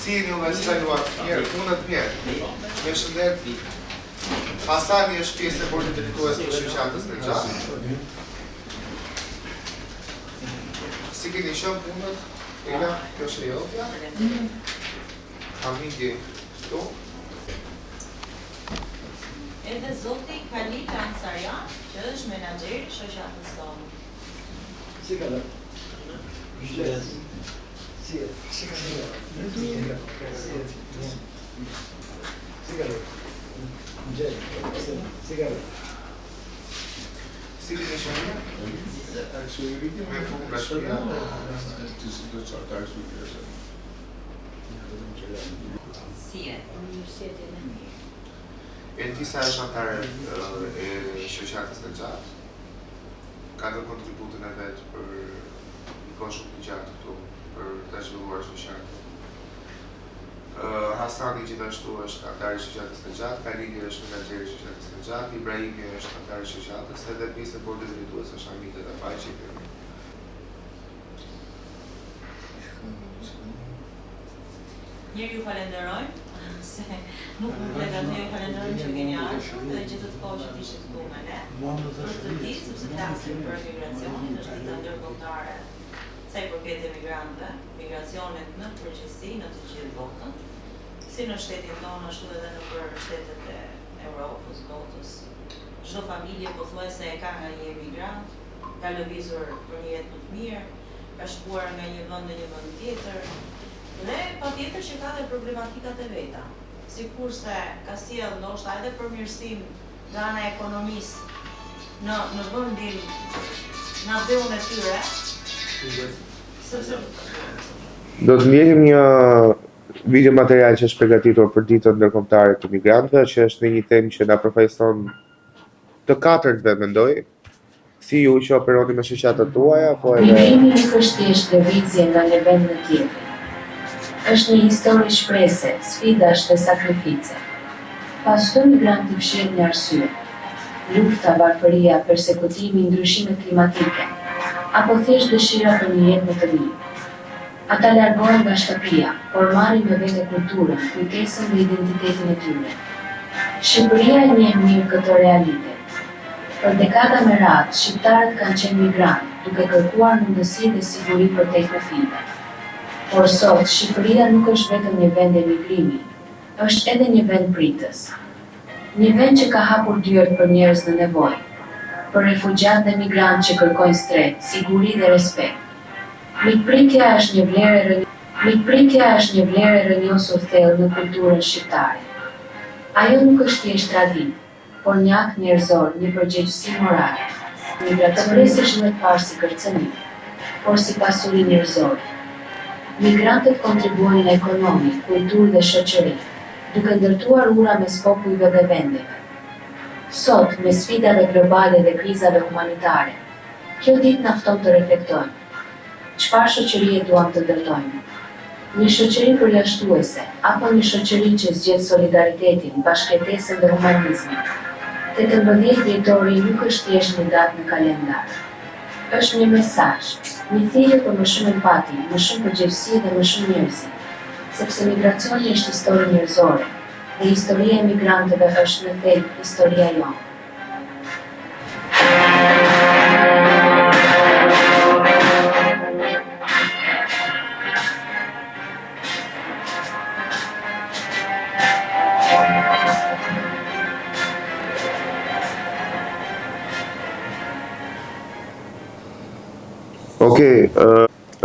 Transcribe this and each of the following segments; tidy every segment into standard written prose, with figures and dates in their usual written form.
Si juve si kaluat mirë, punët mirë. Mirëshëndet. Hasani është pjesë e bordit drejtues të shoqatës në Gjatë. Si keni qenë punët? Ela, kjo është Leofja. Hamidi këtu. Edhe zoti Khalil Ansarian, që është menaxheri i shoqatës tonë. Si ka? Si keni qenë? Me punë nga shtëpia. Eltisa është anëtare e shoqatës në Gjatë. Ka dhënë kontributën e vet për një kohë shumë të gjatë këtu për ta zhvilluar shoqatën. Hasani gjithashtu është anëtar i shoqatës në Gjatë, Kalili është menaxher i shoqatës në Gjatë, Ibrahimi është anëtar i shoqatës, edhe pjesë e bordit drejtues është Hamidi Tafaqi. Njëri ju falenderojmë, se nuk më plegat ju falenderojmë që keni ardhur dhe gjithë të kohë që t'ishit këtu me ne. Për të ditë, sepse flasim për migracionin, është dita ndërkombëtare sa i përket emigrantëve, migracionit në përgjithësi në të gjithë botën, si në shtetin tonë, ashtu edhe në për shtetet e Europës, botës. Çdo familje pothuajse e ka nga një emigrant, ka lëvizur për një jetë më të mirë, ka shkuar nga një vend në një vend tjetër. Dhe patjetër që ka dhe problematikat e veta, sikurse ka sjell ndoshta edhe përmirësim nga ana e ekonomisë në vendin në avdhun e tyre. Sepse Do të ndjehim një video material që është përgatitur për ditën ndërkombëtare të migrantëve, që është një temë që na përfaqëson të katërtve, mendoj. Si ju që operoni me shoqatat tuaja, po edhe Migrimi nuk është thjesht lëvizje nga një vend në tjetër. Është një histori shprese, sfidash dhe sakrifice. Pas çdo migranti fshihet një arsye. Lufta, varfëria, persekutimi, ndryshimet klimatike, apo thjesht dëshira për një jetë më të mirë. Ata largohen nga shtëpia, por marrin me vete kulturën, kujtesën dhe identitetin e tyre. Shqipëria e njeh mirë këtë realitet. Për dekada me radhë, shqiptarët kanë qenë migrantë, duke kërkuar mundësi dhe siguri për tek në fite. Por sot, Shqipëria nuk është vetëm një vend emigrimi, është edhe një vend pritës. Një vend që ka hapur dyert për njerëz në nevojë, për refugjat dhe migrantë që kërkojnë strehtë, siguri dhe respekt. Mikpritja është një vlerë e rrënjosur thellë në kulturën shqiptare. Ajo nuk është thjesht traditë, por një akt njerëzor, një përgjegjësi morale. Migracioni është më të parë si kërcënim, por si pasuri njerëzore. Migrantët kontribuojnë në ekonomi, kulturë dhe shoqëri, duke ndërtuar ura mes popujve dhe vendeve. Sot, me sfidave globale dhe krizave humanitare, kjo ditë na fton të reflektojmë. Çfarë shoqërie duam të ndërtojmë? Një shoqëri përjashtuese, apo një shoqëri që zgjedh solidaritetin, bashkëtesën dhe humanizmin? 18 dhjetori nuk është thjesht një datë në kalendar. Është një mesazh, një thirrje për më shumë empati, më shumë përgjegjësi dhe më shumë njerëzi, sepse migracioni është histori njerëzore, dhe historia e migrantëve është në thelb historia jonë.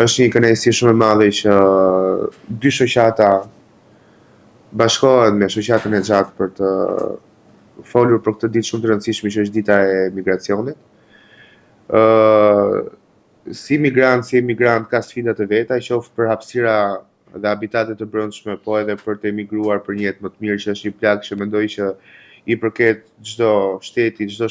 Është një kënaqësi shumë e madhe që dy shoqata bashkohen me shoqatën e Gjatë për të folur për këtë ditë shumë të rëndësishme që është dita e migracionit. Si emigrant ka sfidat e veta, qoftë për hapësira dhe habitatet të brendshme, po edhe për të emigruar për një jetë më të mirë, që është një plagë që mendoj që i përket çdo shteti, çdo